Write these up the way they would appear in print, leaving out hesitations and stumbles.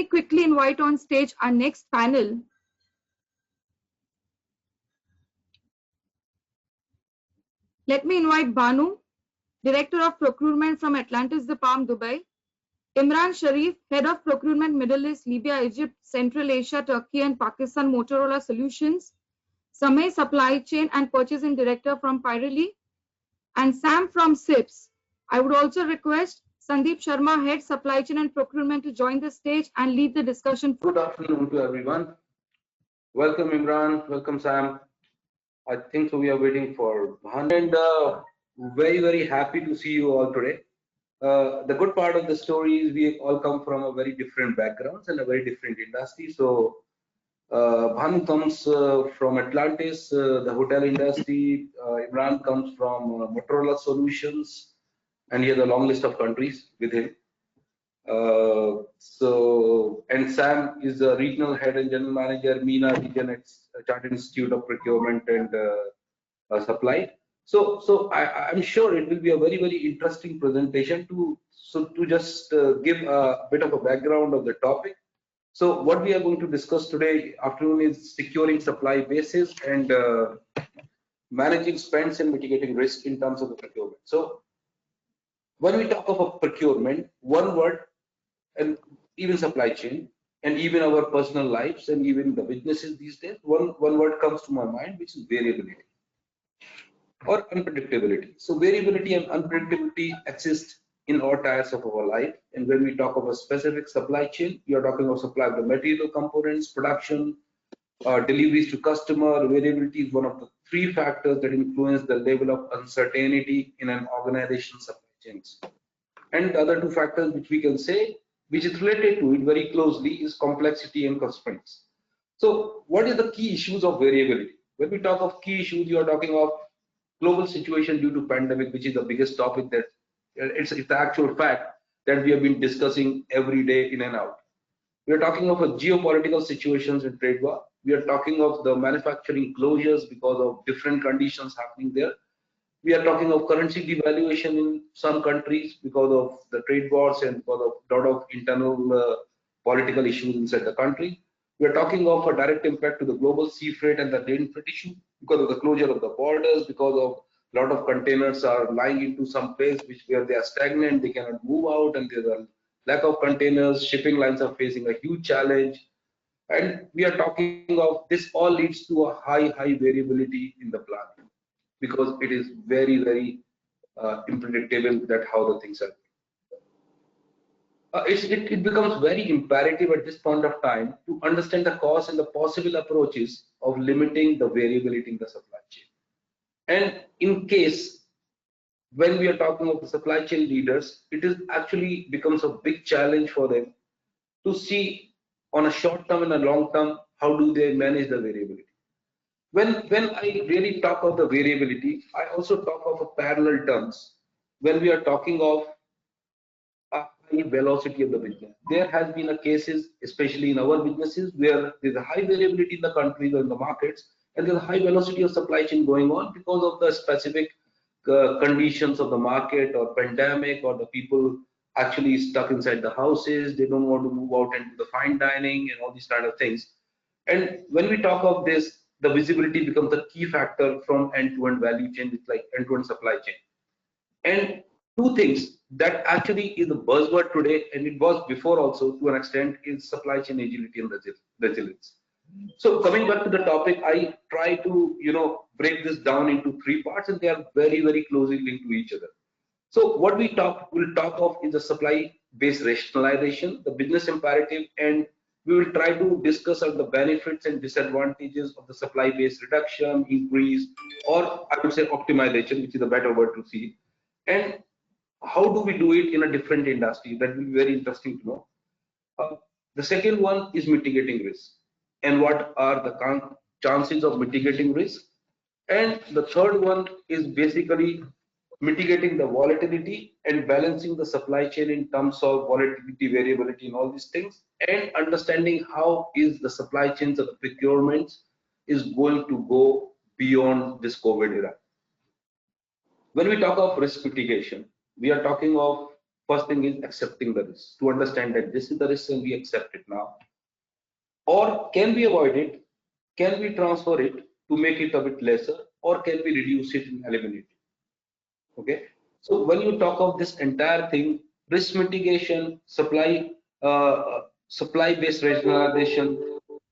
me quickly invite on stage our next panel. Let me invite Bhanu, Director of Procurement from Atlantis, the Palm, Dubai. Imran, Shareef, Head of Procurement, Middle East, Libya, Egypt, Central Asia, Turkey and Pakistan, Motorola Solutions. Samay, Supply Chain and Purchasing Director from Pyreli. And Sam from CIPS. I would also request Sandeep Sharma, Head Supply Chain and Procurement, to join the stage and lead the discussion. Good afternoon to everyone. Welcome Imran, welcome Sam. I think so we are waiting for Bhanu, and very happy to see you all today. The good part of the story is we all come from a very different backgrounds and a very different industry. So Bhanu comes from Atlantis, the hotel industry. Imran comes from Motorola Solutions, and he has a long list of countries with him. And Sam is the regional head and general manager, MENA region at Chartered Institute of Procurement and Supply. So I'm sure it will be a very interesting presentation to just give a bit of a background of the topic. So what we are going to discuss today afternoon is securing supply bases and managing spends and mitigating risk in terms of the procurement. So when we talk of a procurement, one word, and even supply chain and even our personal lives and even the businesses these days, one word comes to my mind, which is variability or unpredictability. So variability and unpredictability exist in all tiers of our life. And when we talk of a specific supply chain, we are talking of supply of the material components, production, deliveries to customer. Variability is one of the three factors that influence the level of uncertainty in an organization's supply chains. And the other two factors which we can say, which is related to it very closely, is complexity and constraints. So what is the key issues of variability? When we talk of key issues, you are talking of global situation due to pandemic, which is the biggest topic that it's the actual fact that we have been discussing every day in and out. We are talking of a geopolitical situations and trade war. We are talking of the manufacturing closures because of different conditions happening there. We are talking of currency devaluation in some countries because of the trade wars and because of a lot of internal political issues inside the country. We are talking of a direct impact to the global sea freight and the lane freight issue because of the closure of the borders, because of a lot of containers are lying into some place where they are stagnant, they cannot move out, and there's a lack of containers. Shipping lines are facing a huge challenge. And we are talking of this all leads to a high variability in the plan, because it is very unpredictable that how the things are. It becomes very imperative at this point of time to understand the cost and the possible approaches of limiting the variability in the supply chain. And in case when we are talking of the supply chain leaders, it is actually becomes a big challenge for them to see on a short term and a long term how do they manage the variability. When I really talk of the variability, I also talk of a parallel terms when we are talking of a high velocity of the business. There has been a cases, especially in our businesses, where there's a high variability in the countries or in the markets, and there's a high velocity of supply chain going on because of the specific conditions of the market or pandemic, or the people actually stuck inside the houses. They don't want to move out and do the fine dining and all these kind of things. And when we talk of this, the visibility becomes the key factor from end-to-end value chain, it's like end-to-end supply chain. And two things that actually is the buzzword today, and it was before also to an extent, is supply chain agility and resilience. So coming back to the topic, I try to break this down into three parts, and they are very closely linked to each other. So what we'll talk of is the supply-based rationalization, the business imperative, and we will try to discuss the benefits and disadvantages of the supply-based reduction, increase, or I would say optimization, which is a better word to see. And how do we do it in a different industry? That will be very interesting to know. The second one is mitigating risk, and what are the chances of mitigating risk. And the third one is basically mitigating the volatility and balancing the supply chain in terms of volatility, variability, and all these things, and understanding how is the supply chains of the procurements is going to go beyond this COVID era. When we talk of risk mitigation, we are talking of, first thing is accepting the risk, to understand that this is the risk and we accept it now. Or can we avoid it? Can we transfer it to make it a bit lesser, or can we reduce it and eliminate it? Okay. So when you talk of this entire thing, risk mitigation, supply-based regionalization,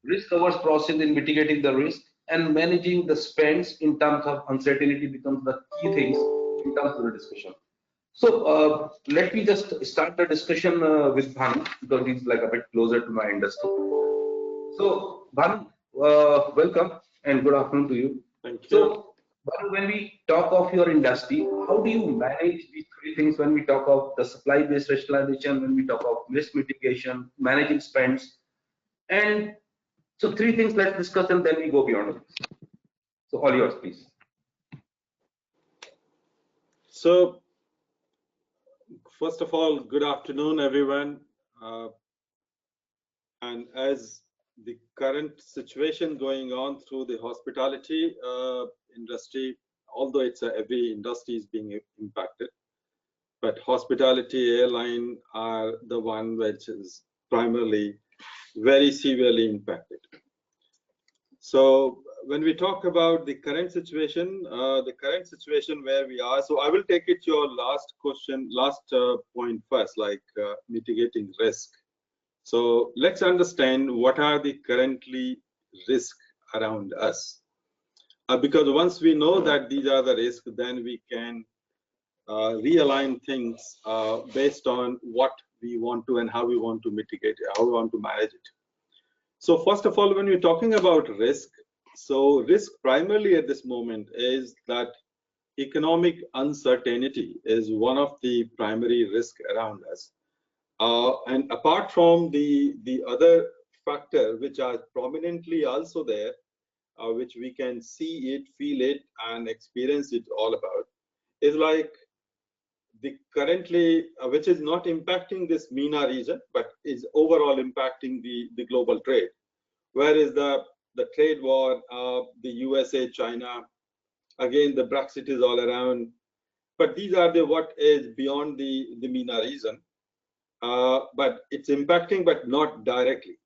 risk averse process in mitigating the risk, and managing the spends in terms of uncertainty becomes the key things in terms of the discussion. So let me just start the discussion with Bhanu, because he's like a bit closer to my industry. So Bhanu, welcome and good afternoon to you. Thank you. So Bhanu, when we talk of your industry, how do you manage these three things when we talk of the supply-based rationalization, when we talk of risk mitigation, managing spends, and so three things let's discuss and then we go beyond it. So all yours, please. So first of all, good afternoon, everyone. And as the current situation going on through the hospitality industry, although every industry is being impacted, but hospitality, airline are the one which is primarily very severely impacted. So when we talk about the current situation where we are, so I will take it your last question, point first, like mitigating risk. So let's understand what are the currently risks around us. Because once we know that these are the risks, then we can realign things based on what we want to and how we want to mitigate it, how we want to manage it. So first of all, when we're talking about risk, so risk primarily at this moment is that economic uncertainty is one of the primary risks around us. And apart from the other factor which are prominently also there, which we can see it, feel it, and experience it all about, is like the currently, which is not impacting this MENA region, but is overall impacting the global trade. Where is the trade war, the USA, China, again the Brexit is all around, but these are the what is beyond the MENA region. But it's impacting, but not directly.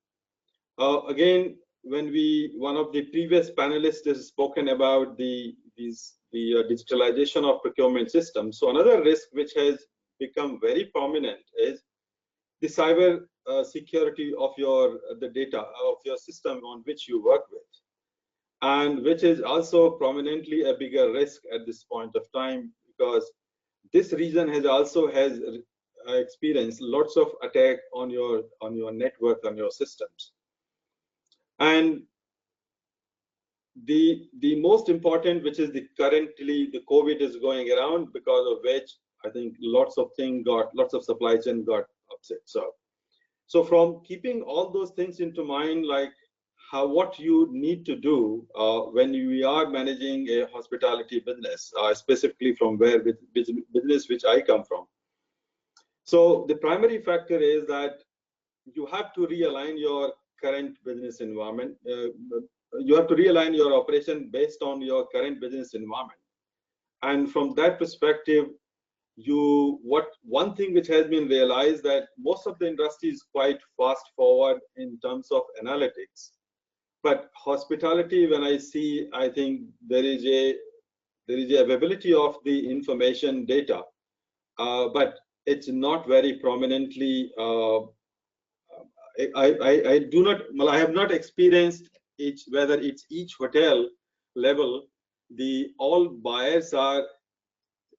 Again, when one of the previous panelists has spoken about the digitalization of procurement systems. So another risk which has become very prominent is the cyber security of the data of your system on which you work with, and which is also prominently a bigger risk at this point of time, because this region has experienced lots of attack on your network, on your systems. And the most important, which is currently the COVID is going around, because of which I think lots of supply chain got upset. So from keeping all those things into mind, like what you need to do when we are managing a hospitality business, specifically from where business which I come from. So the primary factor is that you have to realign your current business environment. You have to realign your operation based on your current business environment. And from that perspective, one thing which has been realized, that most of the industry is quite fast forward in terms of analytics. But hospitality, when I think there is a availability of the information data, but it's not very prominently. I have not experienced whether it's each hotel level, all buyers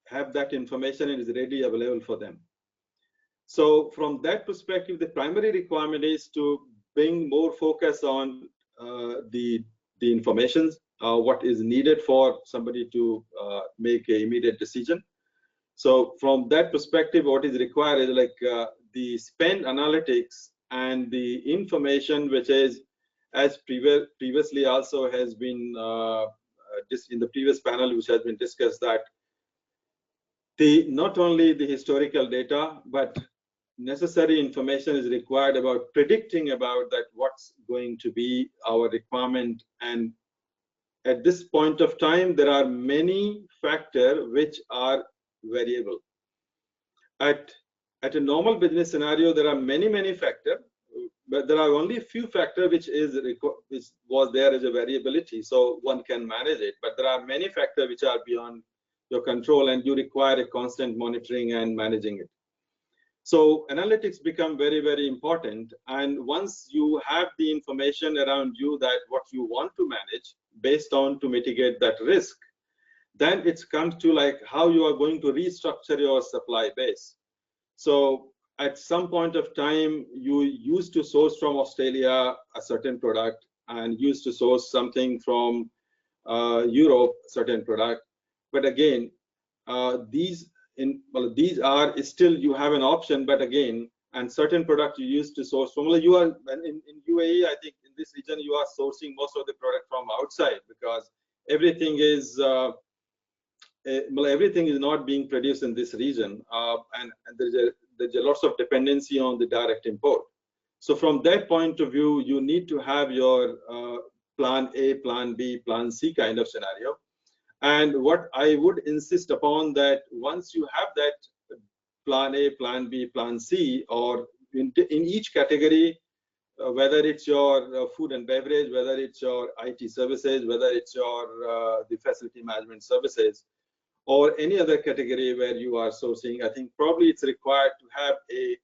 have that information and is readily available for them. So from that perspective, the primary requirement is to bring more focus on the information, what is needed for somebody to make an immediate decision. So from that perspective, what is required is like the spend analytics and the information, which is, as previously also has been in the previous panel, which has been discussed, that not only the historical data, but necessary information is required about predicting about that what's going to be our requirement. And at this point of time, there are many factors which are variable. At a normal business scenario, there are many factors but there are only a few factors which was there as a variability, so one can manage it. But there are many factors which are beyond your control, and you require a constant monitoring and managing it. So analytics become very, very important. And once you have the information around you that what you want to manage based on to mitigate that risk, then it comes to like how you are going to restructure your supply base. So at some point of time, you used to source from Australia a certain product and used to source something from Europe, certain product. But again, these are still, you have an option, but again, and certain product you used to source from, you are in UAE, I think in this region, you are sourcing most of the product from outside, because everything is not being produced in this region, and there's a lots of dependency on the direct import. So from that point of view, you need to have your plan A, plan B, plan C kind of scenario. And what I would insist upon, that once you have that plan A, plan B, plan C, or in each category, whether it's your food and beverage, whether it's your IT services, whether it's your the facility management services, or any other category where you are sourcing, I think probably it's required to have a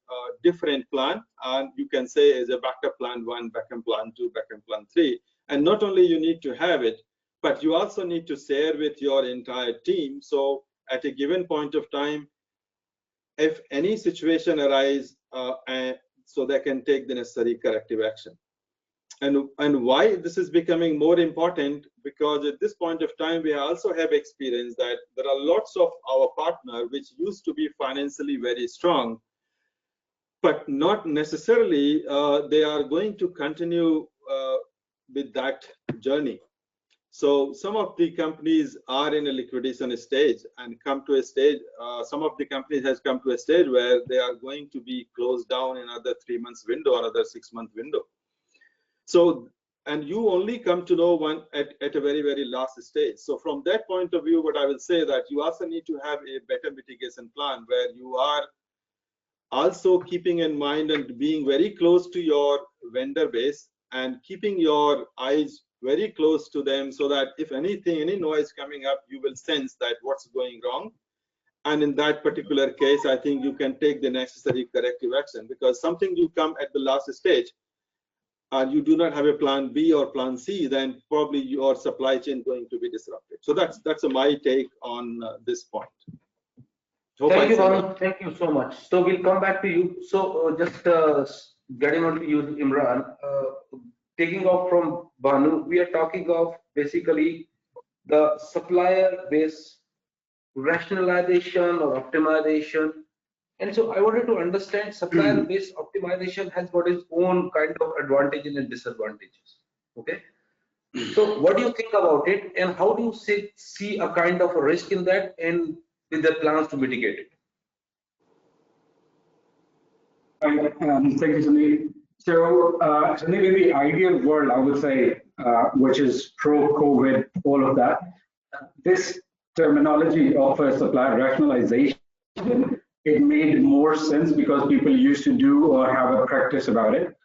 different plan. And you can say as a backup plan 1, backup plan 2, backup plan 3. And not only you need to have it, but you also need to share with your entire team. So at a given point of time, if any situation arises, so they can take the necessary corrective action. And why this is becoming more important, because at this point of time, we also have experienced that there are lots of our partners which used to be financially very strong, but not necessarily they are going to continue with that journey. So some of the companies are in a liquidation stage and come to a stage, some of the companies has come to a stage where they are going to be closed down in another 3 months window, another 6-month window. So, and you only come to know one at a very, very last stage. So from that point of view, what I will say that you also need to have a better mitigation plan where you are also keeping in mind and being very close to your vendor base and keeping your eyes very close to them, so that if anything, any noise coming up, you will sense that what's going wrong. And in that particular case, I think you can take the necessary corrective action, because something you come at the last stage and you do not have a plan B or plan C, then probably your supply chain going to be disrupted. So that's my take on this point. Thank you, Bhanu. Thank you so much. So we'll come back to you. So just getting on to you, Imran. Taking off from Bhanu, we are talking of basically the supplier base rationalization or optimization. And so I wanted to understand supplier base optimization has got its own kind of advantages and disadvantages. Okay. So what do you think about it, and how do you see a kind of a risk in that, and with the plans to mitigate it? Thank you, Sandeep. So, Sandeep, in the ideal world, I would say, which is pro-COVID, all of that, this terminology of a supplier rationalization, it made more sense because people used to do or have a practice about it.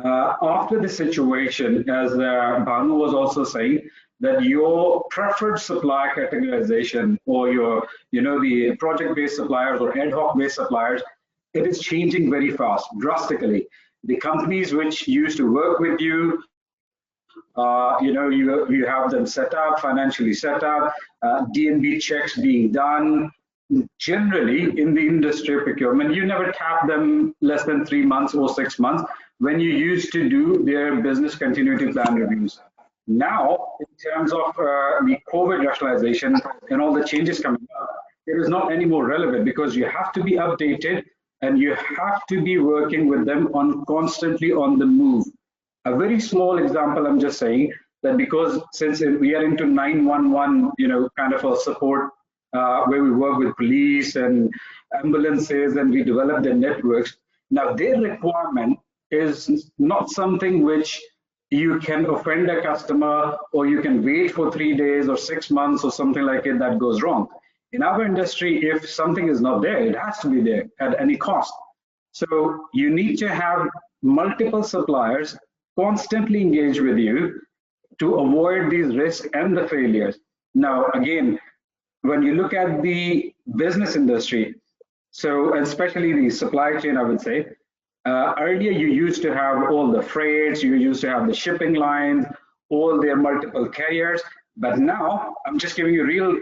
After the situation, as Bhanu was also saying, that your preferred supplier categorization or your, the project-based suppliers or ad hoc-based suppliers, it is changing very fast, drastically. The companies which used to work with you, you have them set up, financially set up, D&B checks being done. Generally, in the industry procurement, you never tap them less than 3 months or 6 months when you used to do their business continuity plan reviews. Now, in terms of the COVID rationalization and all the changes coming up, it is not any more relevant, because you have to be updated and you have to be working with them on constantly on the move. A very small example, I'm just saying that because since we are into 911, kind of a support where we work with police and ambulances and we develop their networks. Now their requirement is not something which you can offend a customer or you can wait for 3 days or 6 months or something like it that goes wrong. In our industry, if something is not there, it has to be there at any cost. So you need to have multiple suppliers constantly engage with you to avoid these risks and the failures. Now, again, when you look at the business industry, so especially the supply chain, I would say, earlier you used to have all the freights, you used to have the shipping lines, all their multiple carriers, but now I'm just giving you a real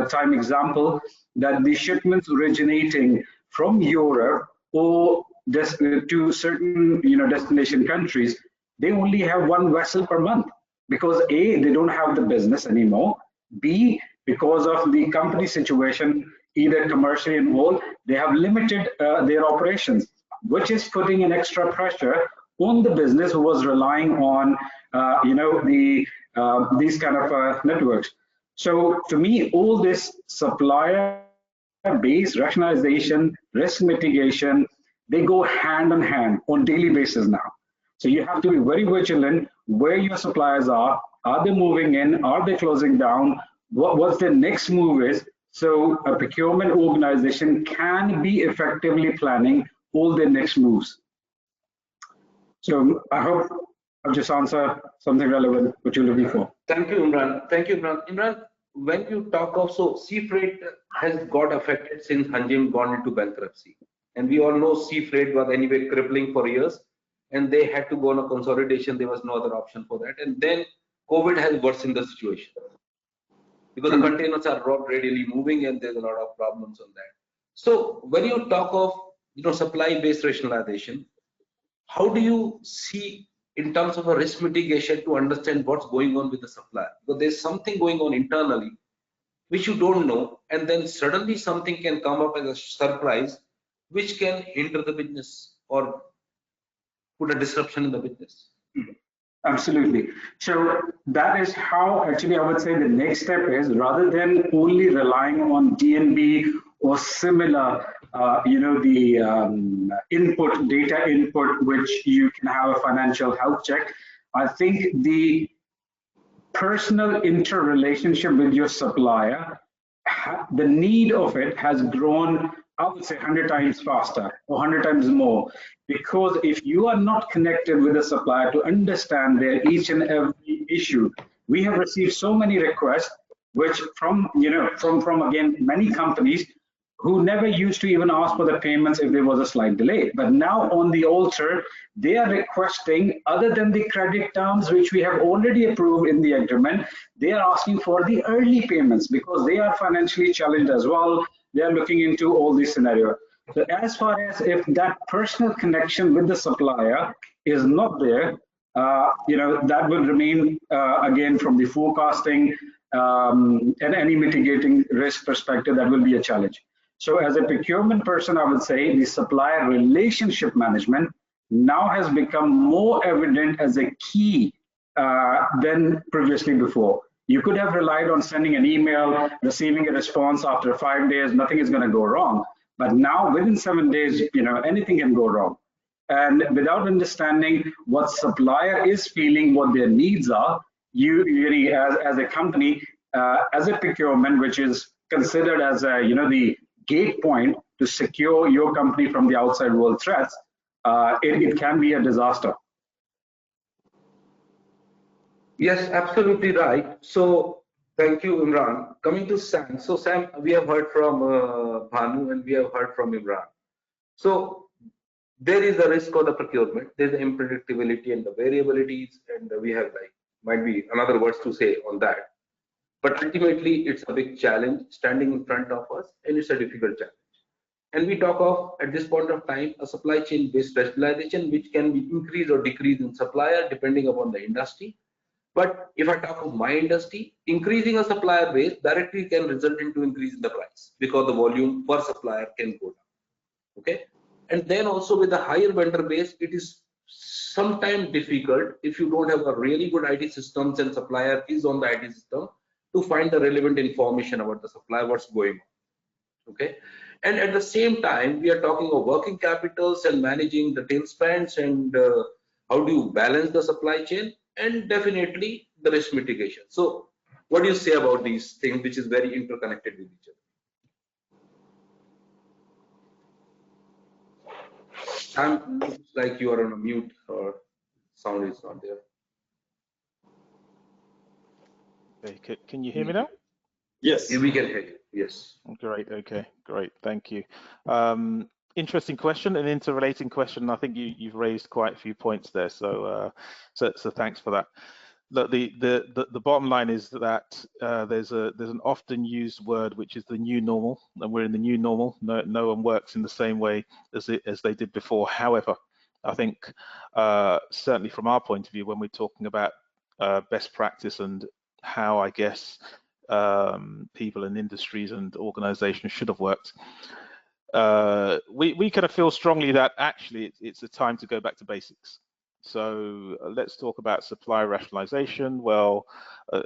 time example that the shipments originating from Europe or to certain destination countries, they only have one vessel per month because A, they don't have the business anymore, B, because of the company situation, either commercially involved, they have limited their operations, which is putting an extra pressure on the business who was relying on these kind of networks. So to me, all this supplier-based rationalization, risk mitigation, they go hand in hand on daily basis now. So you have to be very vigilant where your suppliers are they moving in, are they closing down, what's the next move is, so a procurement organization can be effectively planning all their next moves. So I hope I've just answered something relevant what you're looking for. Thank you, Imran. Thank you, Imran. Imran, when you talk of, so sea freight has got affected since Hanjin gone into bankruptcy. And we all know sea freight was anyway crippling for years, and they had to go on a consolidation. There was no other option for that. And then COVID has worsened the situation because the containers are not readily moving and there's a lot of problems on that. So when you talk of supply-based rationalization, how do you see in terms of a risk mitigation to understand what's going on with the supplier? Because there's something going on internally which you don't know, and then suddenly something can come up as a surprise which can hinder the business or put a disruption in the business. Absolutely. So that is how actually I would say the next step is, rather than only relying on DNB or similar, input, data input, which you can have a financial health check. I think the personal interrelationship with your supplier, the need of it has grown, I would say 100 times faster or 100 times more, because if you are not connected with the supplier to understand their each and every issue, we have received so many requests, which from again, many companies who never used to even ask for the payments if there was a slight delay. But now on the altar, they are requesting, other than the credit terms, which we have already approved in the agreement, they are asking for the early payments because they are financially challenged as well. They are looking into all these scenarios. So as far as if that personal connection with the supplier is not there, that will remain, again, from the forecasting and any mitigating risk perspective, that will be a challenge. So as a procurement person, I would say the supplier relationship management now has become more evident as a key than previously before. You could have relied on sending an email, receiving a response after 5 days, nothing is going to go wrong. But now within 7 days, anything can go wrong. And without understanding what supplier is feeling, what their needs are, you really, as a company, as a procurement, which is considered as the gate point to secure your company from the outside world threats, it can be a disaster. Yes, absolutely right. So thank you, Imran. Coming to Sam. So Sam, we have heard from Bhanu and we have heard from Imran. So there is a risk of the procurement. There's the unpredictability and the variabilities, and we have might be another words to say on that. But ultimately, it's a big challenge standing in front of us, and it's a difficult challenge. And we talk of, at this point of time, a supply chain based rationalization, which can be increased or decreased in supplier depending upon the industry. But if I talk of my industry, increasing a supplier base directly can result into increase in the price because the volume per supplier can go down. Okay. And then also with the higher vendor base, it is sometimes difficult if you don't have a really good IT systems and supplier is on the IT system to find the relevant information about the supplier, what's going on. Okay. And at the same time, we are talking of working capitals and managing the tail spends and how do you balance the supply chain, and definitely the risk mitigation. So what do you say about these things, which is very interconnected with each Sam, looks like you are on a mute or sound is not there. Okay, can you hear me now? Yes. Yeah, we can hear you. Yes. Great. Okay, great. Thank you. Interesting question, an interrelating question. I think you've raised quite a few points there. So thanks for that. Look, the bottom line is that there's an often used word which is the new normal, and we're in the new normal. No one works in the same way as they did before. However, I think certainly from our point of view, when we're talking about best practice and how I guess people and industries and organizations should have worked, we kind of feel strongly that actually it's a time to go back to basics. So let's talk about supply rationalization. Well,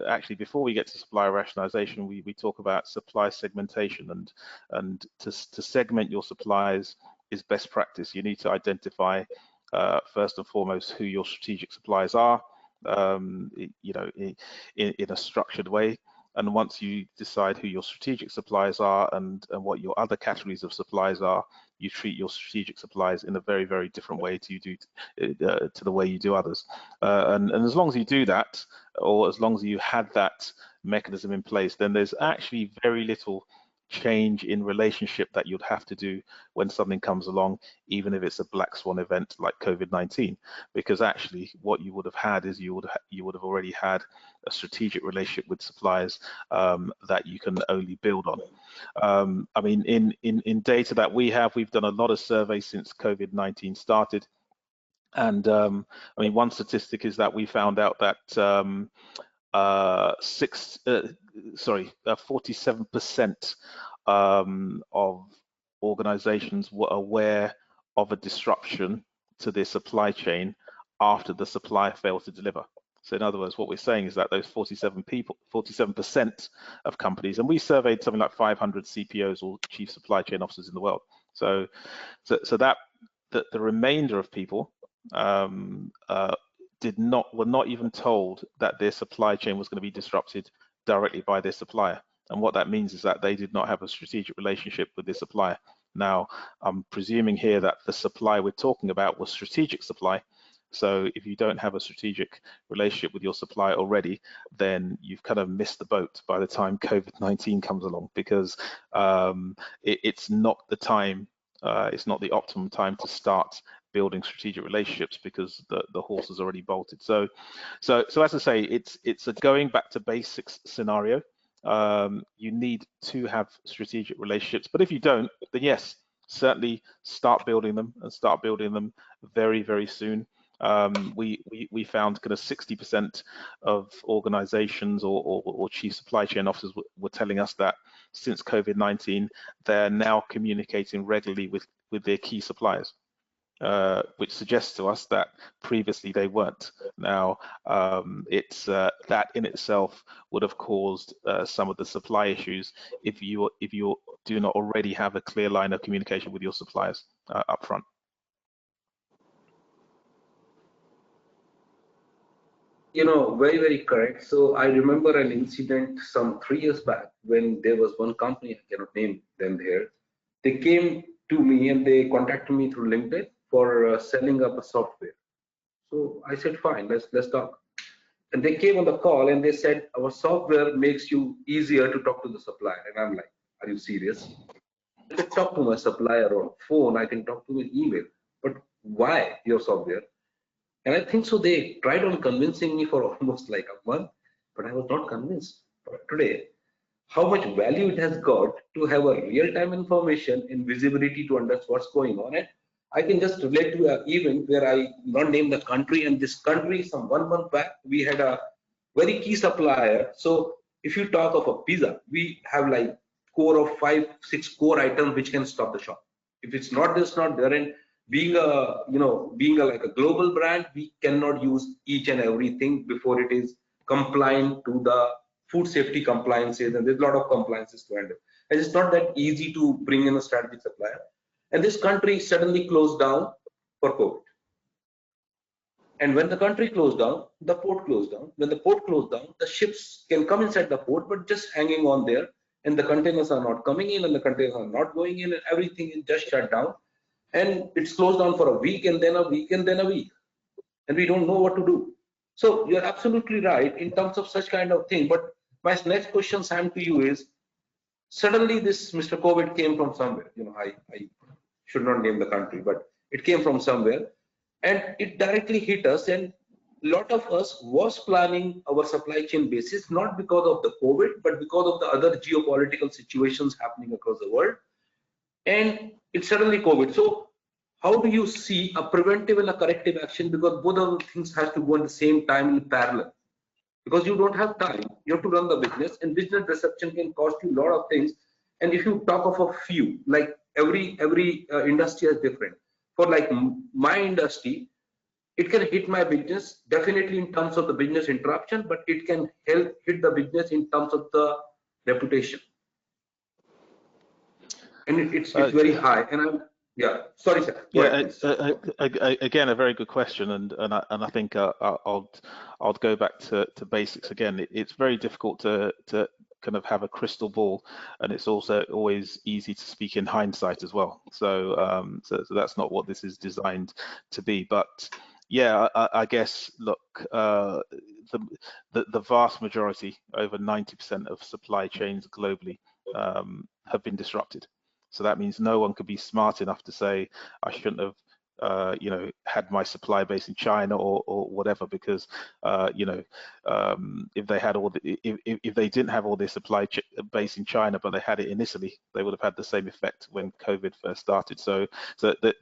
actually, before we get to supply rationalization, we talk about supply segmentation, and to segment your suppliers is best practice. You need to identify first and foremost who your strategic suppliers are, you know, in a structured way. And once you decide who your strategic suppliers are and what your other categories of suppliers are, you treat your strategic suppliers in a very, very different way to the way you do others. And as long as you do that, or as long as you had that mechanism in place, then there's actually very little change in relationship that you'd have to do when something comes along, even if it's a black swan event like COVID-19, because actually what you would have had is you would have already had a strategic relationship with suppliers that you can only build on. I mean, in data that we've done a lot of surveys since COVID-19 started, and I mean, one statistic is that we found out that 47% of organizations were aware of a disruption to their supply chain after the supplier failed to deliver. So in other words, what we're saying is that those 47% of companies, and we surveyed something like 500 CPOs or chief supply chain officers in the world. So that the remainder of people were not even told that their supply chain was going to be disrupted directly by their supplier. And what that means is that they did not have a strategic relationship with their supplier. Now, I'm presuming here that the supply we're talking about was strategic supply. So if you don't have a strategic relationship with your supplier already, then you've kind of missed the boat by the time COVID-19 comes along, because it's not the time, it's not the optimum time to start building strategic relationships, because the horse has already bolted. So as I say, it's a going back to basics scenario. You need to have strategic relationships, but if you don't, then yes, certainly start building them, and start building them very, very soon. We found kind of 60% of organizations or chief supply chain officers were telling us that since COVID-19, they're now communicating regularly with their key suppliers, which suggests to us that previously they weren't. Now, it's that in itself would have caused some of the supply issues if you do not already have a clear line of communication with your suppliers up front. You know, very, very correct. So I remember an incident some 3 years back when there was one company, I cannot name them here. They came to me and they contacted me through LinkedIn for selling up a software. So I said, fine, let's talk. And they came on the call and they said, our software makes you easier to talk to the supplier. And I'm like, are you serious? I can talk to my supplier on phone, I can talk to him email, but why your software? And I think so they tried on convincing me for almost like a month, but I was not convinced. But today, how much value it has got to have a real-time information and visibility to understand what's going on. And I can just relate to an event where I not name the country, and this country, some 1 month back, we had a very key supplier. So if you talk of a pizza, we have like core of 5-6 core items which can stop the shop. If it's not this, not there, and being like a global brand, we cannot use each and everything before it is compliant to the food safety compliances, and there's a lot of compliances to handle. And it's not that easy to bring in a strategic supplier. And this country suddenly closed down for COVID. And when the country closed down, the port closed down. When the port closed down, the ships can come inside the port, but just hanging on there, and the containers are not coming in, and the containers are not going in, and everything is just shut down. and it's closed down for a week and then a week and then a week, and we don't know what to do. So you're absolutely right in terms of such kind of thing. But my next question, Sam, to you is, suddenly this Mr. COVID came from somewhere. I should not name the country, but it came from somewhere, and it directly hit us. And a lot of us was planning our supply chain basis, not because of the COVID, but because of the other geopolitical situations happening across the world. And it's suddenly COVID. So how do you see a preventive and a corrective action? Because both of the things has to go at the same time in parallel. Because you don't have time, you have to run the business, and business disruption can cost you a lot of things. And if you talk of a few, like every industry is different. For like my industry, it can hit my business definitely in terms of the business interruption, but it can help hit the business in terms of the reputation, and it's very high. And sorry, sir. Again, a very good question, and I think I'll go back to basics again. It's very difficult to kind of have a crystal ball, and it's also always easy to speak in hindsight as well. So so that's not what this is designed to be. But yeah, I guess, look, the vast majority, over 90% of supply chains globally have been disrupted. So that means no one could be smart enough to say, I shouldn't have had my supply base in China or whatever, because if they had if they didn't have all their supply base in China, but they had it in Italy, they would have had the same effect when COVID first started. So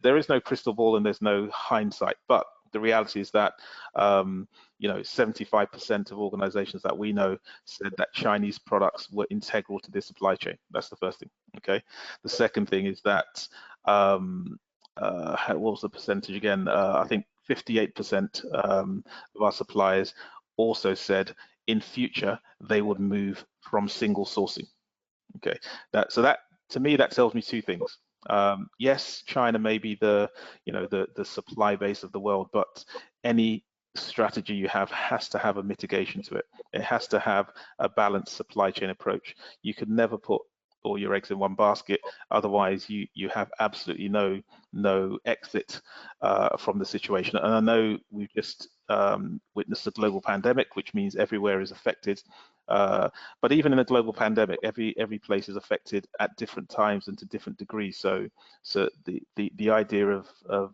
there is no crystal ball and there's no hindsight, but the reality is that 75% of organizations that we know said that Chinese products were integral to their supply chain. That's the first thing. Okay. The second thing is that what was the percentage again? I think 58% of our suppliers also said in future they would move from single sourcing. Okay. So that, to me, that tells me two things. Yes, China may be the supply base of the world, but any strategy you have has to have a mitigation to it. It has to have a balanced supply chain approach. You could never put all your eggs in one basket, otherwise you have absolutely no exit from the situation. And I know we've just witnessed a global pandemic, which means everywhere is affected. But even in a global pandemic, every place is affected at different times and to different degrees. So the idea of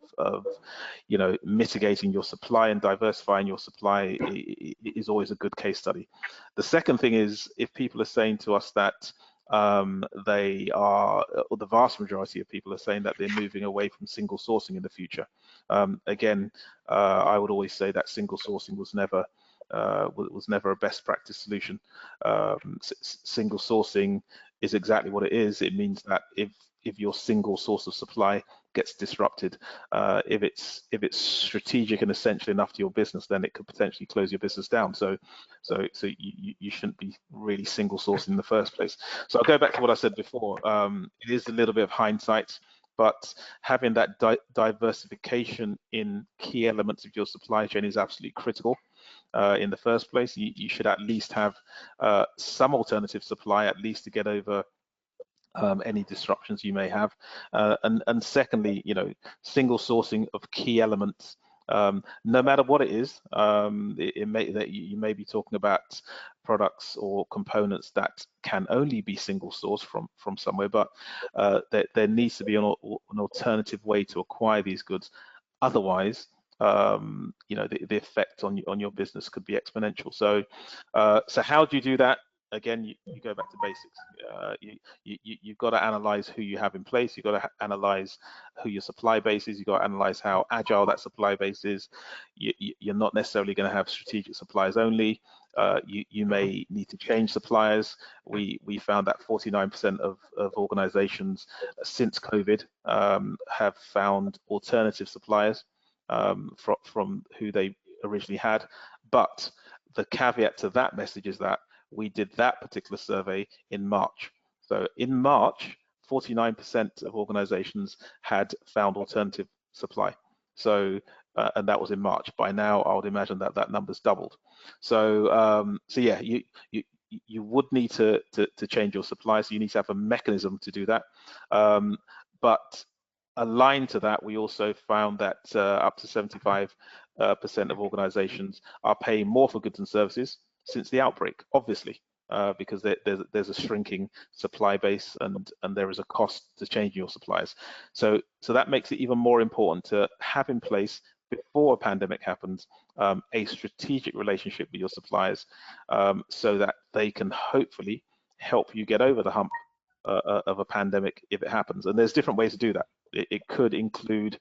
mitigating your supply and diversifying your supply is always a good case study. The second thing is, if people are saying to us that they are, or the vast majority of people are saying that they're moving away from single sourcing in the future. Again, I would always say that single sourcing was never a best practice solution. Single sourcing is exactly what it is. It means that if your single source of supply gets disrupted, if it's strategic and essential enough to your business, then it could potentially close your business down. So you shouldn't be really single sourcing in the first place. So I'll go back to what I said before. It is a little bit of hindsight, but having that diversification in key elements of your supply chain is absolutely critical. In the first place, you should at least have some alternative supply, at least to get over any disruptions you may have. And secondly, single sourcing of key elements, no matter what it is, you may be talking about products or components that can only be single sourced from somewhere, but there needs to be an alternative way to acquire these goods. Otherwise, the effect on your business could be exponential. So how do you do that? Again, you go back to basics. You've got to analyze who you have in place. You've got to analyze who your supply base is. You've got to analyze how agile that supply base is. You're not necessarily going to have strategic suppliers only. You may need to change suppliers. We found that 49% of organizations since COVID have found alternative suppliers from who they originally had. But the caveat to that message is that we did that particular survey in March. So in March, 49% of organizations had found alternative supply. So and that was in March. By now, I would imagine that number's doubled. So yeah, you would need to change your supply. So you need to have a mechanism to do that. But aligned to that, we also found that up to 75% of organizations are paying more for goods and services since the outbreak, obviously, because there's a shrinking supply base and there is a cost to changing your suppliers. So that makes it even more important to have in place, before a pandemic happens, a strategic relationship with your suppliers, so that they can hopefully help you get over the hump of a pandemic if it happens. And there's different ways to do that. It could include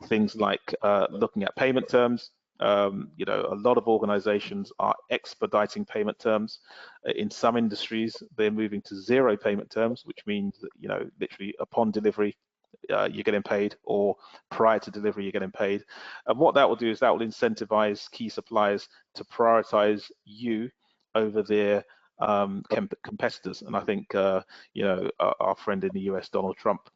things like looking at payment terms. You know, a lot of organizations are expediting payment terms. In some industries, they're moving to zero payment terms, which means that, you know, literally upon delivery, you're getting paid, or prior to delivery, you're getting paid. And what that will do is that will incentivize key suppliers to prioritize you over their competitors. And I think, you know, our friend in the US, Donald Trump,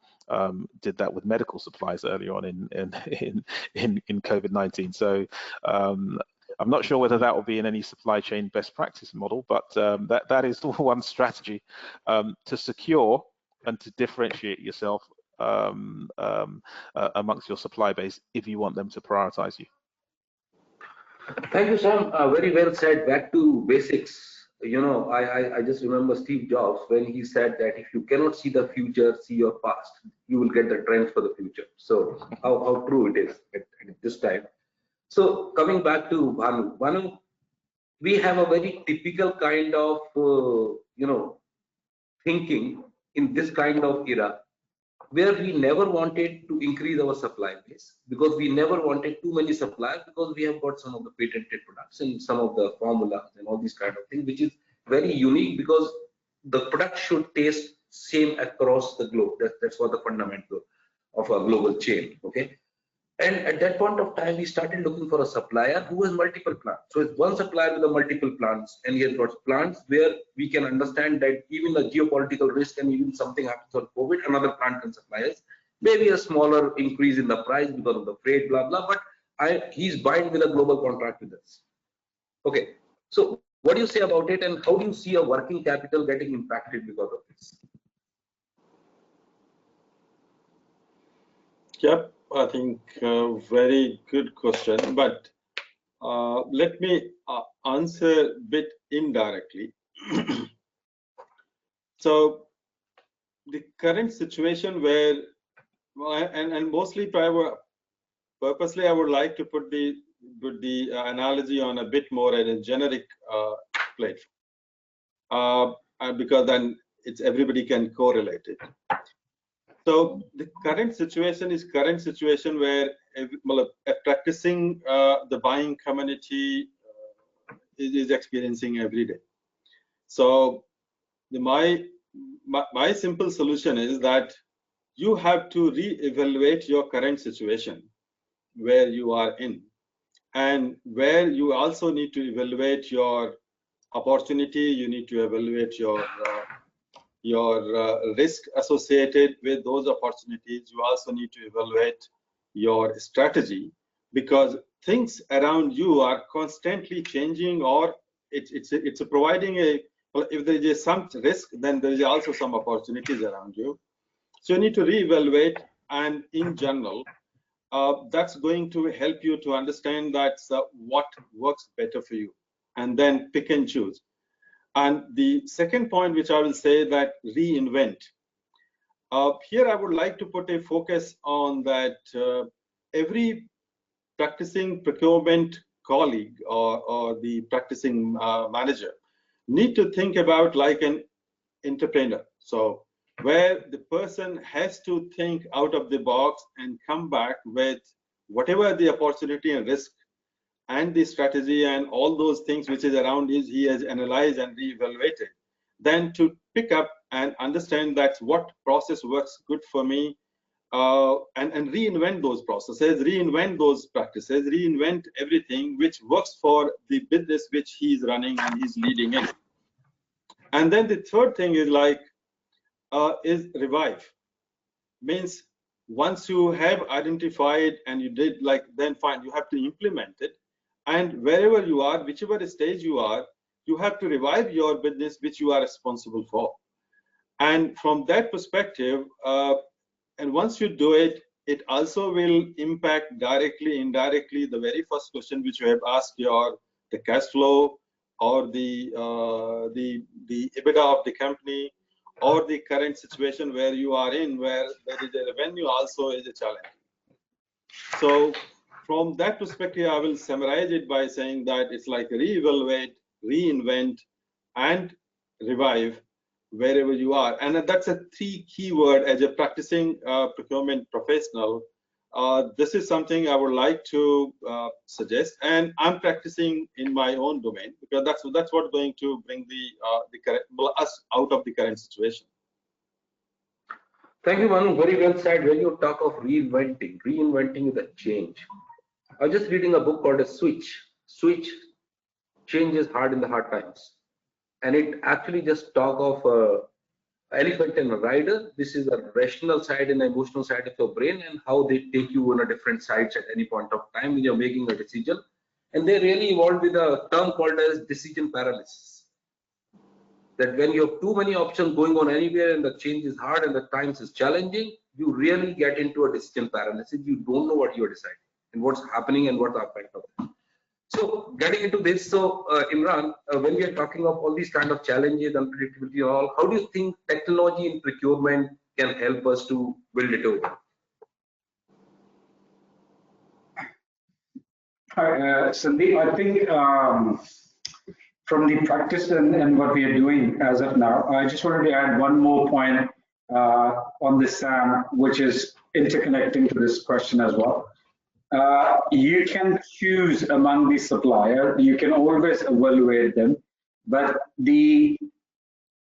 did that with medical supplies earlier on in COVID-19. So I'm not sure whether that will be in any supply chain best practice model, but that is one strategy to secure and to differentiate yourself amongst your supply base if you want them to prioritize you. Thank you, Sam. Very well said. Back to basics. You know, I just remember Steve Jobs when he said that if you cannot see the future, see your past. You will get the trends for the future. So how true it is at this time. So coming back to Bhanu. Bhanu, we have a very typical kind of you know, thinking in this kind of era, where we never wanted to increase our supply base, because we never wanted too many suppliers, because we have got some of the patented products and some of the formulas and all these kind of things, which is very unique, because the product should taste same across the globe. That's what the fundamental of a global chain. Okay. And at that point of time, we started looking for a supplier who has multiple plants. So it's one supplier with the multiple plants, and he has got plants where we can understand that even the geopolitical risk and even something happens on COVID, another plant can supply us. Maybe a smaller increase in the price because of the freight, blah, blah, but he's buying with a global contract with us. Okay, so what do you say about it, and how do you see a working capital getting impacted because of this? Yep, I think very good question, but let me answer a bit indirectly. So the current situation where, and mostly purposely, I would like to put the analogy on a bit more at a generic platform, because then everybody can correlate it. So the current situation is where practicing the buying community is experiencing every day. So my simple solution is that you have to re-evaluate your current situation where you are in, and where you also need to evaluate your opportunity. You need to evaluate your risk associated with those opportunities. You also need to evaluate your strategy, because things around you are constantly changing, or it's providing a, well, if there is some risk, then there is also some opportunities around you. So you need to reevaluate, and in general, that's going to help you to understand that what works better for you, and then pick and choose. And the second point, which I will say, that reinvent. Here I would like to put a focus on that every practicing procurement colleague or the practicing manager need to think about like an entrepreneur. So where the person has to think out of the box and come back with whatever the opportunity and risk and the strategy and all those things which is around is he has analyzed and reevaluated, then to pick up and understand that's what process works good for me, and reinvent those processes, reinvent those practices, reinvent everything which works for the business which he's running and he's leading in. And then the third thing is like is revive. Means once you have identified and you did, like, then fine, you have to implement it. And wherever you are, whichever stage you are, you have to revive your business which you are responsible for. And from that perspective, and once you do it, it also will impact directly, indirectly, the very first question which you have asked, the cash flow or the EBITDA of the company, or the current situation where you are in, where there is a revenue also is a challenge. So from that perspective, I will summarize it by saying that it's like reevaluate, reinvent, and revive wherever you are. And that's a key keyword as a practicing procurement professional. This is something I would like to suggest, and I'm practicing in my own domain, because that's what's going to bring us out of the current situation. Thank you, Manu. Very well said. When you talk of reinventing is a change. I was just reading a book called Switch. Change is hard in the hard times, and it actually just talk of elephant and a rider. This is a rational side and emotional side of your brain, and how they take you on a different sides at any point of time when you're making a decision. And they really evolved with a term called as decision paralysis. That when you have too many options going on anywhere and the change is hard and the times is challenging, you really get into a decision paralysis. You don't know what you're deciding and what's happening and what's the effect of it. So getting into this, Imran, when we are talking of all these kind of challenges, unpredictability and all, how do you think technology in procurement can help us to build it over? Sandeep, I think from the practice and what we are doing as of now, I just wanted to add one more point on this, Sam, which is interconnecting to this question as well. You can choose among the supplier, you can always evaluate them, but the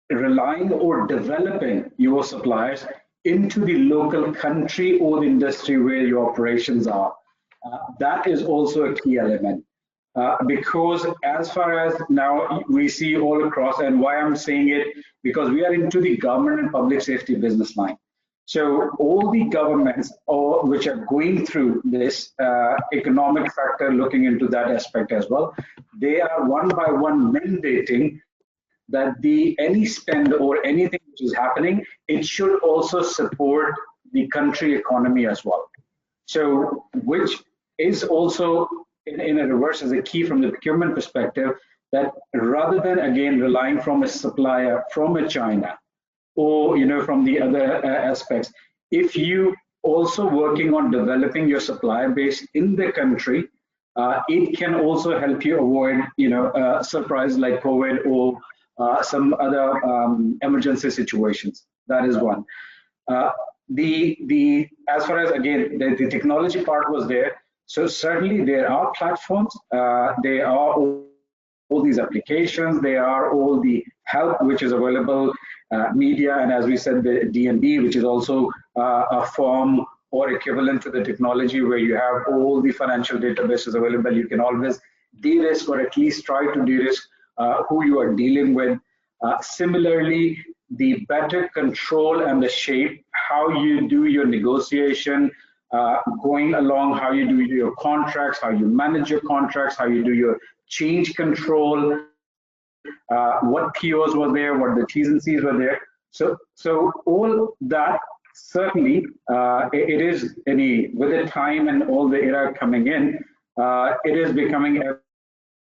relying or developing your suppliers into the local country or the industry where your operations are, that is also a key element. Because as far as now we see all across, and why I'm saying it, because we are into the government and public safety business line. So all the governments which are going through this economic factor, looking into that aspect as well, they are one by one mandating that any spend or anything which is happening, it should also support the country economy as well. So which is also in a reverse as a key from the procurement perspective, that rather than again relying from a supplier from a China or from the other aspects, if you also working on developing your supplier base in the country, it can also help you avoid surprise like COVID or some other emergency situations. That is one. As far as again the technology part was there, so certainly there are platforms, there are all these applications, there are all the help which is available, media, and as we said, the DNB, which is also a form or equivalent to the technology where you have all the financial databases available. You can always de-risk or at least try to de-risk who you are dealing with. Similarly, the better control and the shape, how you do your negotiation, going along, how you do your contracts, how you manage your contracts, how you do your change control, what POs were there, what the T's and C's were there. So all that certainly it is with the time and all the era coming in, it is becoming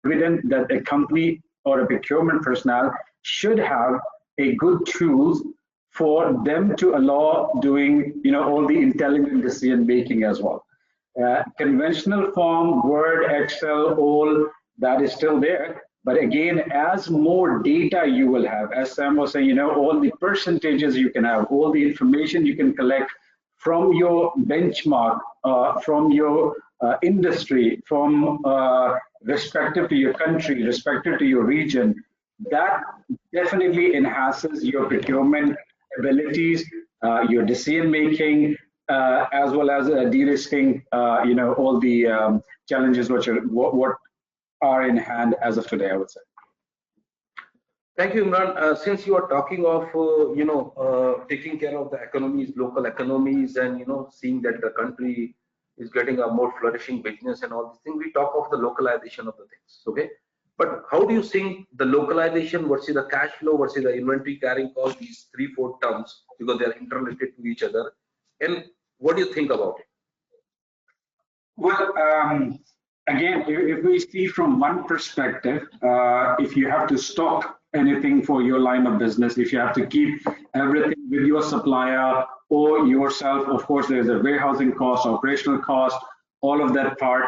evident that a company or a procurement personnel should have a good tools for them to allow doing all the intelligent decision making as well. Conventional form, Word, Excel, all that is still there. But again, as more data you will have, as Sam was saying, all the percentages you can have, all the information you can collect from your benchmark, from your industry, from respective to your country, respective to your region, that definitely enhances your procurement abilities, your decision making, as well as de-risking, all the challenges which are what are in hand as of today, I would say. Thank you, Imran. Since you are talking of taking care of the economies, local economies, and seeing that the country is getting a more flourishing business and all these things, we talk of the localization of the things. Okay, but how do you think the localization versus the cash flow versus the inventory carrying cost, these 3-4 terms, because they are interrelated to each other, and What do you think about it? Well, again, if we see from one perspective, if you have to stock anything for your line of business, if you have to keep everything with your supplier or yourself, of course, there's a warehousing cost, operational cost, all of that part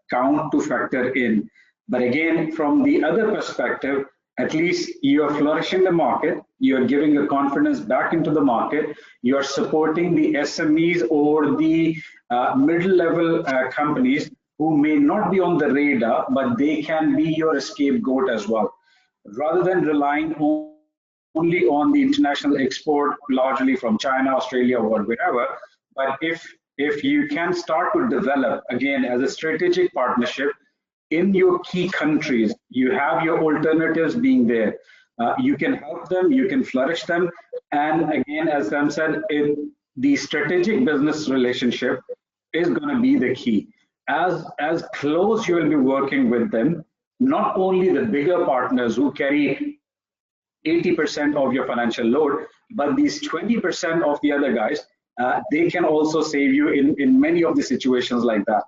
count to factor in. But again, from the other perspective, at least you are flourishing the market, you are giving a confidence back into the market, you are supporting the SMEs or the middle-level companies who may not be on the radar, but they can be your scapegoat as well. Rather than relying only on the international export, largely from China, Australia, or wherever, but if you can start to develop, again, as a strategic partnership, in your key countries, you have your alternatives being there. You can help them, you can flourish them. And again, as Sam said, the strategic business relationship is going to be the key. As close you will be working with them, not only the bigger partners who carry 80% of your financial load, but these 20% of the other guys, they can also save you in many of the situations like that.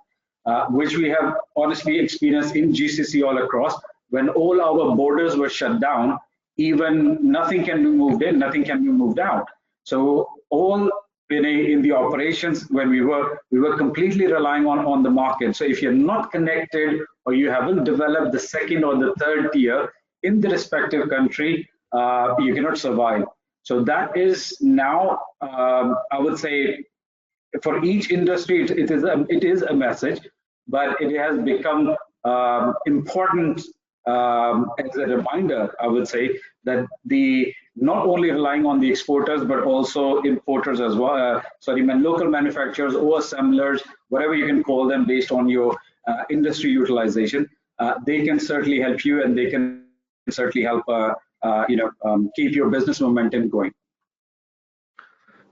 Which we have honestly experienced in GCC all across. When all our borders were shut down, even nothing can be moved in, nothing can be moved out. So all in the operations, when we were completely relying on the market. So if you're not connected or you haven't developed the second or the third tier in the respective country, you cannot survive. So that is now, I would say, for each industry, it is a message, but it has become important as a reminder, I would say, that not only relying on the exporters, but also importers as well, local manufacturers or assemblers, whatever you can call them based on your industry utilization, they can certainly help you, and they can certainly help keep your business momentum going.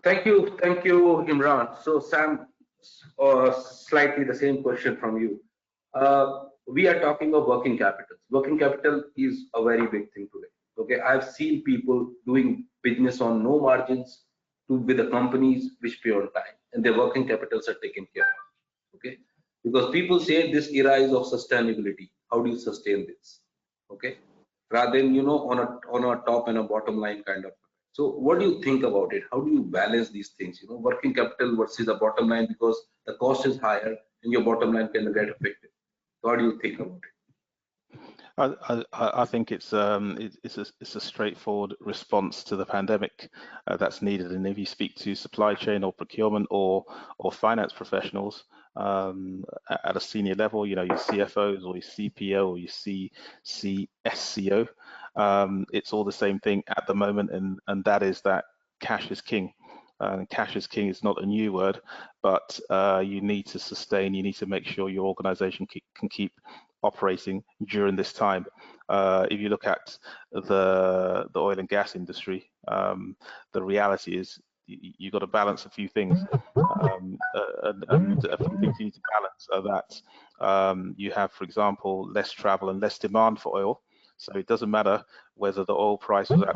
Thank you, Imran. So Sam, slightly the same question from you. We are talking of working capital. Working capital is a very big thing today. Okay, I've seen people doing business on no margins with the companies which pay on time, and their working capitals are taken care of. Okay, because people say this era is of sustainability. How do you sustain this? Okay, rather than on a top and a bottom line kind of. So what do you think about it? How do you balance these things? Working capital versus the bottom line, because the cost is higher and your bottom line can get affected. So how do you think about it? I think it's a straightforward response to the pandemic that's needed. And if you speak to supply chain or procurement or finance professionals at a senior level, your CFOs or your CPO or your CSCO, it's all the same thing at the moment, and that is that cash is king. Cash is king is not a new word, but you need to sustain, you need to make sure your organization can keep operating during this time. If you look at the oil and gas industry, the reality is you've got to balance a few things, and a few things you need to balance are that you have, for example, less travel and less demand for oil. So it doesn't matter whether the oil price was at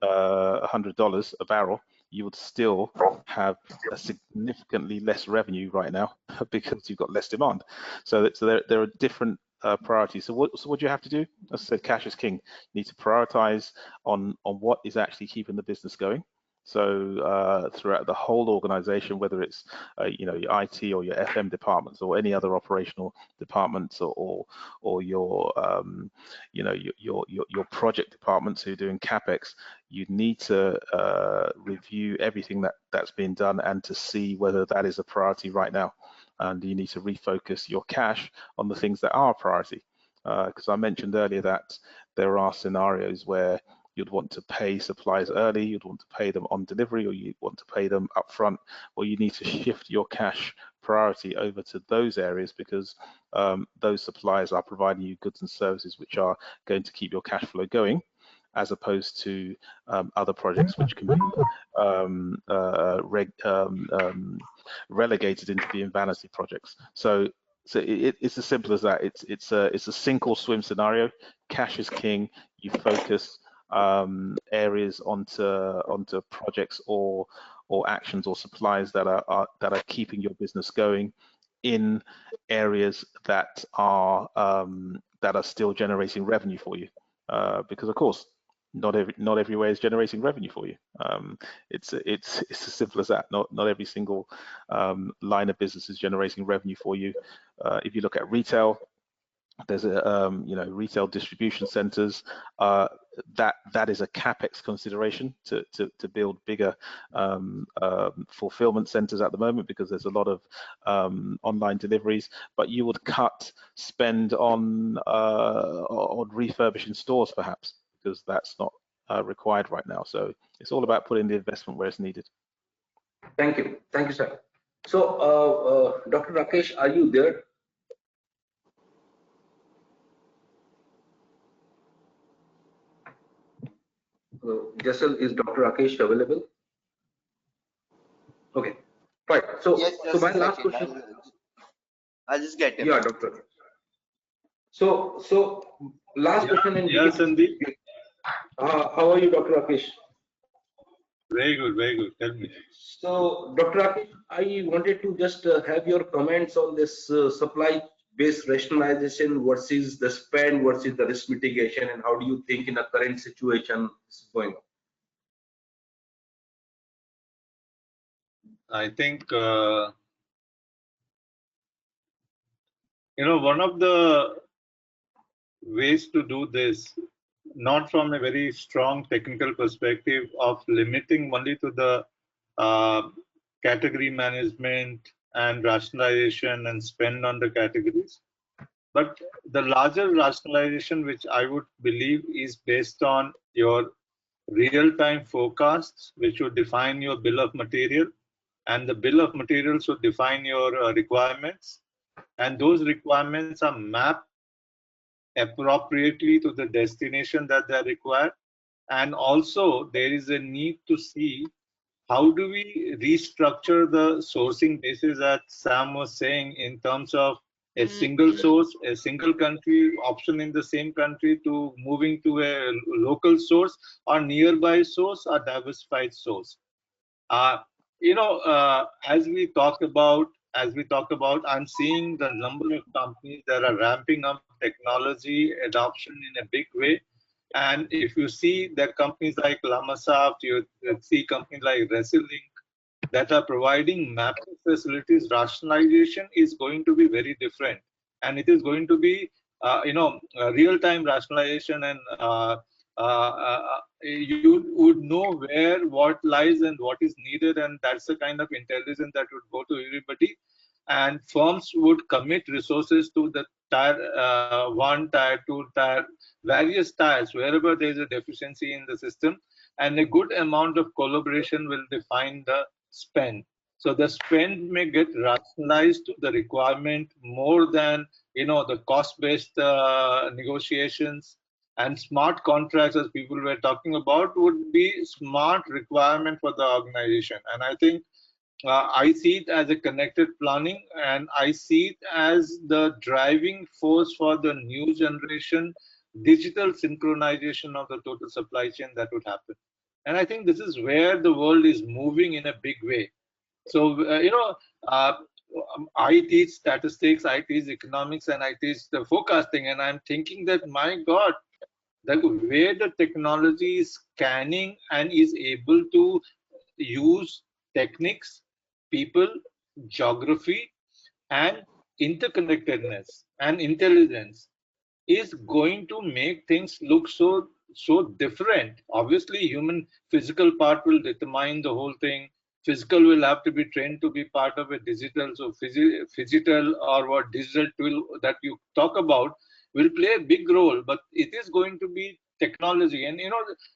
$100 a barrel, you would still have a significantly less revenue right now because you've got less demand. So there are different priorities. So what do you have to do? As I said, cash is king. You need to prioritize on what is actually keeping the business going. So throughout the whole organization, whether it's your IT or your FM departments or any other operational departments or your your project departments who are doing CapEx, you need to review everything that's been done and to see whether that is a priority right now. And you need to refocus your cash on the things that are a priority. Because I mentioned earlier that there are scenarios where you'd want to pay suppliers early, you'd want to pay them on delivery, or you'd want to pay them upfront, or you need to shift your cash priority over to those areas because those suppliers are providing you goods and services which are going to keep your cash flow going, as opposed to other projects which can be relegated into being vanity projects. So it's as simple as that. It's a sink or swim scenario. Cash is king. You focus areas onto projects or or actions or supplies that are keeping your business going in areas that are still generating revenue for you, because of course not every way is generating revenue for you. It's as simple as that. Not every single line of business is generating revenue for you. If you look at retail, there's a retail distribution centers. That is a capex consideration to build bigger fulfillment centers at the moment, because there's a lot of online deliveries. But you would cut spend on refurbishing stores perhaps, because that's not required right now. So it's all about putting the investment where it's needed. Thank you, sir. So, Dr. Rakesh, are you there? Jessel, is Dr. Rakesh available? Okay, fine. So, Yes, so my last question. I'll just get him. Yeah, doctor. So last question. And yes, Sandeep. How are you, Dr. Rakesh? Very good, very good. Tell me. So, Dr. Rakesh, I wanted to just have your comments on this supply-based rationalization versus the spend versus the risk mitigation, and how do you think in a current situation this is going on? I think one of the ways to do this, not from a very strong technical perspective of limiting only to the category management and rationalization and spend on the categories, but the larger rationalization, which I would believe is based on your real-time forecasts, which would define your bill of material, and the bill of materials would define your requirements, and those requirements are mapped appropriately to the destination that they are required. And also there is a need to see how do we restructure the sourcing basis, as Sam was saying, in terms of a single source, a single country option in the same country, to moving to a local source or nearby source or diversified source. As we talk about, I'm seeing the number of companies that are ramping up technology adoption in a big way. And if you see that companies like Lamasoft, you see companies like Resilink that are providing mapping facilities, rationalization is going to be very different. And it is going to be, real-time rationalization, and you would know where what lies and what is needed, and that's the kind of intelligence that would go to everybody. And firms would commit resources to the tier 1, tier 2, various tiers, wherever there is a deficiency in the system, and a good amount of collaboration will define the spend. So the spend may get rationalized to the requirement more than the cost-based negotiations. And smart contracts, as people were talking about, would be smart requirement for the organization. And I think I see it as a connected planning, and I see it as the driving force for the new generation digital synchronization of the total supply chain that would happen. And I think this is where the world is moving in a big way. So, I teach statistics, I teach economics, and I teach the forecasting, and I'm thinking that, my God, the way the technology is scanning and is able to use techniques, people, geography, and interconnectedness and intelligence is going to make things look so different. Obviously, human physical part will determine the whole thing. Physical will have to be trained to be part of a digital. So physical or what digital tool that you talk about will play a big role, but it is going to be technology. And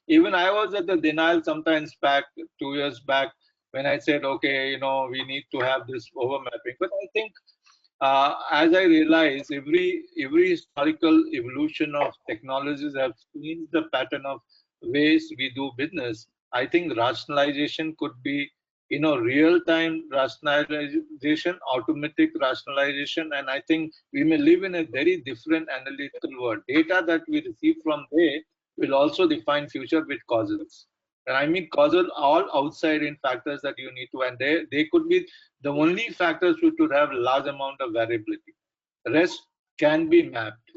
even I was at the denial sometimes back 2 years back when I said, okay, we need to have this overmapping. But I think as I realize, every historical evolution of technologies have changed the pattern of ways we do business. I think rationalization could be, real-time rationalization, automatic rationalization, and I think we may live in a very different analytical world. Data that we receive from there will also define future with causes. And I mean causal all outside in factors that you need to, and they could be the only factors which would have large amount of variability. The rest can be mapped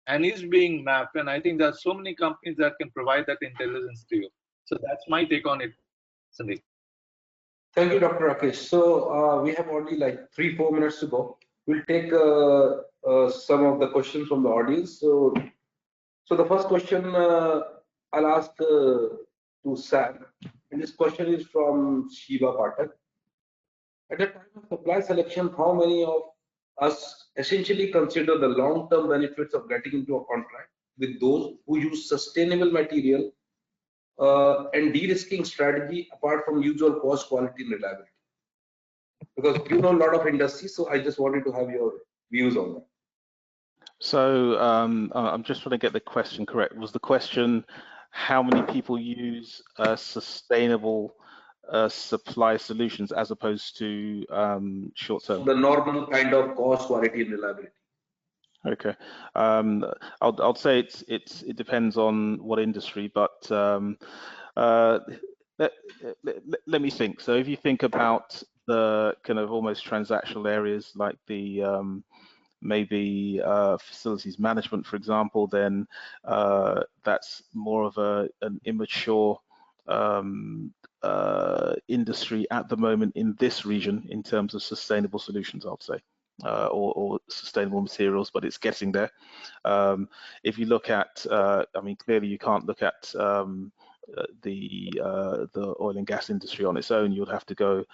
and is being mapped, and I think there are so many companies that can provide that intelligence to you. So that's my take on it, Sandeep. Thank you, Dr. Rakesh. So we have only like 3-4 minutes to go. We'll take some of the questions from the audience. So the first question I'll ask to Sam, and this question is from Shiva Patak. At the time of supply selection, how many of us essentially consider the long-term benefits of getting into a contract with those who use sustainable material and de-risking strategy apart from usual cost, quality, and reliability? Because you know a lot of industries, so I just wanted to have your views on that. So I'm just trying to get the question correct. Was the question how many people use sustainable supply solutions as opposed to short-term? The normal kind of cost, quality, and reliability. Okay, I'll say it depends on what industry, but let me think. So if you think about the kind of almost transactional areas like the maybe facilities management, for example, then that's more of an immature industry at the moment in this region in terms of sustainable solutions, I'd say. Or sustainable materials, but it's getting there. If you look at, I mean, clearly you can't look at the oil and gas industry on its own. You'd have to go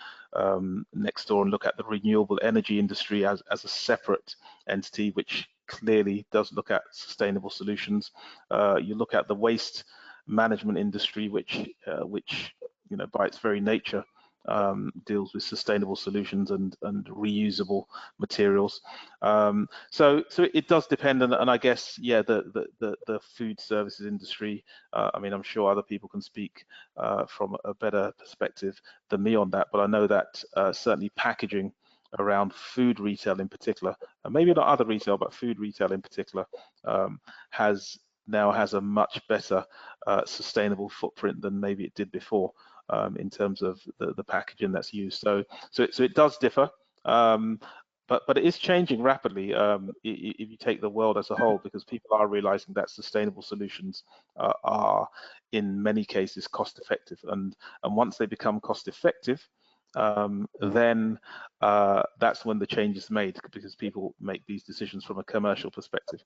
next door and look at the renewable energy industry as a separate entity, which clearly does look at sustainable solutions. You look at the waste management industry, which you know, by its very nature, deals with sustainable solutions and reusable materials. So it does depend, and I guess, yeah, the food services industry, I mean, I'm sure other people can speak from a better perspective than me on that, but I know that certainly packaging around food retail in particular, and maybe not other retail, but food retail in particular, now has a much better sustainable footprint than maybe it did before. In terms of the packaging that's used, so it does differ, but it is changing rapidly. If you take the world as a whole, because people are realizing that sustainable solutions are in many cases cost effective, and once they become cost effective, then that's when the change is made, because people make these decisions from a commercial perspective.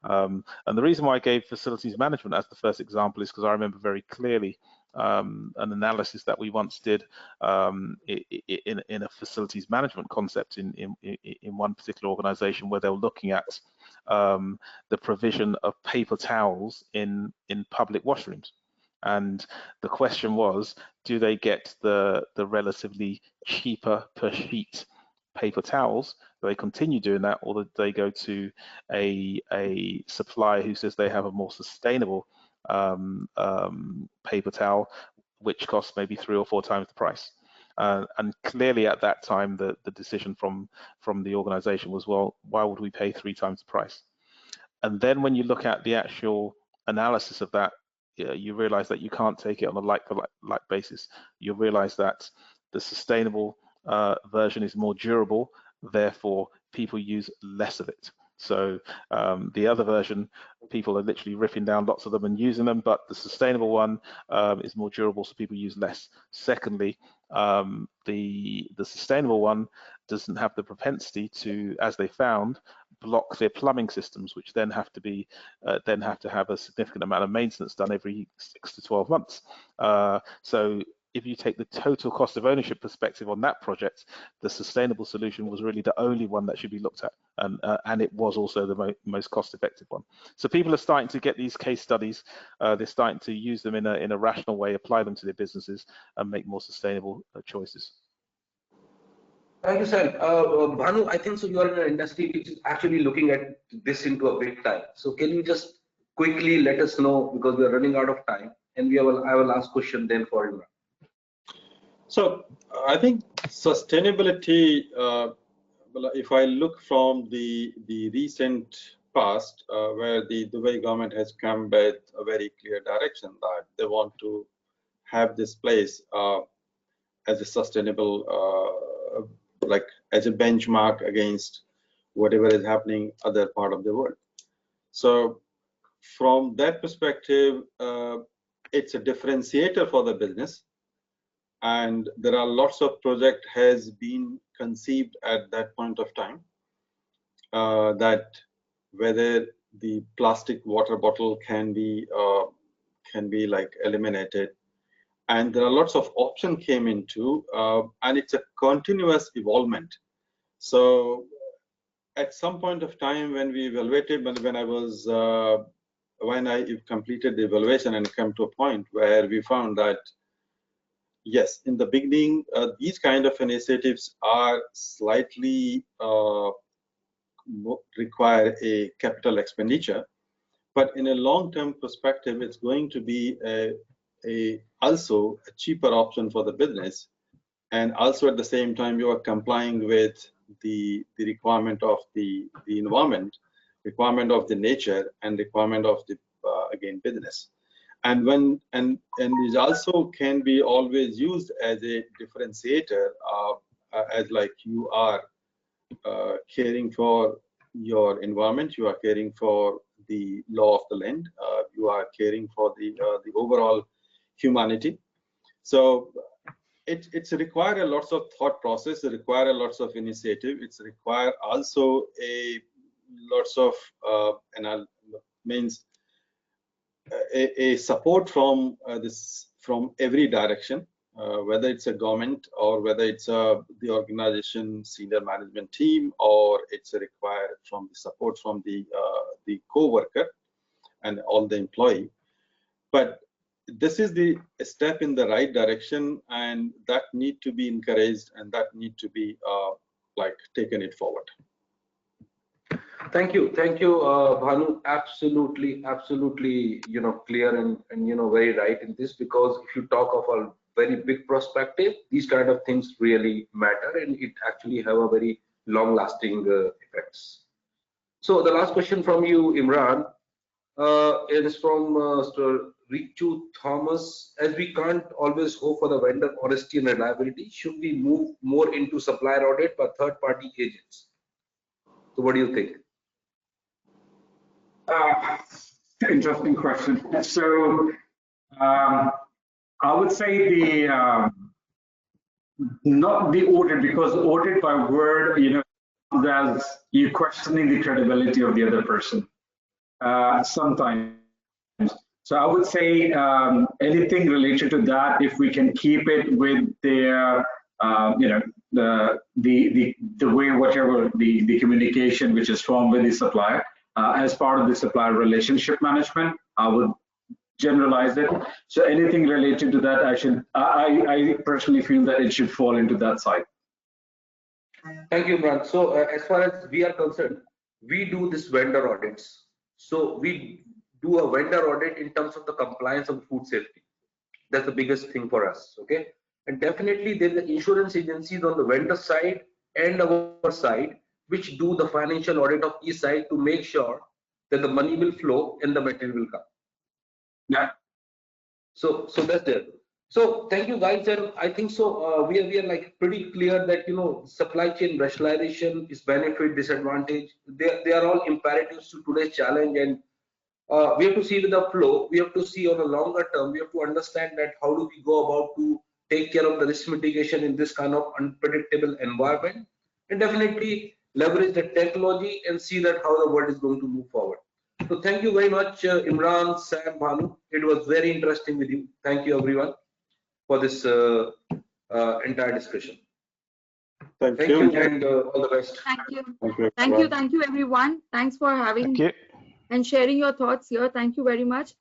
And the reason why I gave facilities management as the first example is because I remember very clearly an analysis that we once did in a facilities management concept in one particular organization, where they were looking at the provision of paper towels in public washrooms. And the question was, do they get the relatively cheaper per sheet paper towels? Do they continue doing that, or do they go to a supplier who says they have a more sustainable paper towel, which costs maybe 3 or 4 times the price? And clearly at that time, the decision from the organization was, well, why would we pay 3 times the price? And then when you look at the actual analysis of that, you realize that you can't take it on a like basis. You realize that the sustainable version is more durable, therefore people use less of it. So the other version, people are literally ripping down lots of them and using them, but the sustainable one is more durable, so people use less. Secondly, the sustainable one doesn't have the propensity to, as they found, block their plumbing systems, which then have to have a significant amount of maintenance done every 6 to 12 months. So if you take the total cost of ownership perspective on that project, the sustainable solution was really the only one that should be looked at, and it was also the most cost-effective one. So people are starting to get these case studies. They're starting to use them in a rational way, apply them to their businesses, and make more sustainable choices. Thank you, Sam. Bhanu, I think so you are in an industry which is actually looking at this into a big time. So can you just quickly let us know, because we are running out of time, and I have a last question then for Imran. So I think sustainability, if I look from the recent past, where the Dubai government has come with a very clear direction that they want to have this place as a sustainable, like as a benchmark against whatever is happening other part of the world. So from that perspective, it's a differentiator for the business, and there are lots of project has been conceived at that point of time, that whether the plastic water bottle can be like eliminated, and there are lots of options came into, and it's a continuous evolvement. So at some point of time when we evaluated, when I completed the evaluation and come to a point where we found that yes, in the beginning, these kind of initiatives are slightly require a capital expenditure, but in a long-term perspective, it's going to be also a cheaper option for the business, and also at the same time you are complying with the requirement of the environment, requirement of the nature, and requirement of the again business. And it also can be always used as a differentiator, as like you are caring for your environment, you are caring for the law of the land, you are caring for the overall humanity. So it's require a lots of thought process, it require a lots of initiative, it's require also a lots of a support from from every direction, whether it's a government or whether it's the organization senior management team, or it's required from the support from the co-worker and all the employee. But this is the step in the right direction, and that need to be encouraged, and that need to be like taken it forward. Thank you, Bhanu. Absolutely, clear and very right in this, because if you talk of a very big perspective, these kind of things really matter, and it actually have a very long-lasting effects. So the last question from you, Imran, it is from Mr. Richu Thomas. As we can't always hope for the vendor honesty and reliability, should we move more into supplier audit by third-party agents? So what do you think? Interesting question. So I would say not the audit, because audit by word, as you questioning the credibility of the other person sometimes. So I would say anything related to that, if we can keep it with their the way, whatever the communication which is formed with the supplier as part of the supplier relationship management, I would generalize it. So anything related to that, I personally feel that it should fall into that side. Thank you, Imran. So as far as we are concerned, we do this vendor audits. So we do a vendor audit in terms of the compliance of food safety. That's the biggest thing for us. Okay. And definitely there's the insurance agencies on the vendor side and our side, which do the financial audit of each side to make sure that the money will flow and the material will come. Yeah. So that's there. So thank you guys, and I think so we are like pretty clear that supply chain rationalization is benefit, disadvantage. They are all imperatives to today's challenge, and we have to see with the flow. We have to see on a longer term. We have to understand that how do we go about to take care of the risk mitigation in this kind of unpredictable environment, and definitely leverage the technology and see that how the world is going to move forward. So thank you very much, Imran, Sam, Bhanu. It was very interesting with you. Thank you, everyone, for this entire discussion. Thank you, and all the best. Thank you. Thank you, Thank you, everyone. Thanks for having Thank you. and sharing your thoughts here. Thank you very much.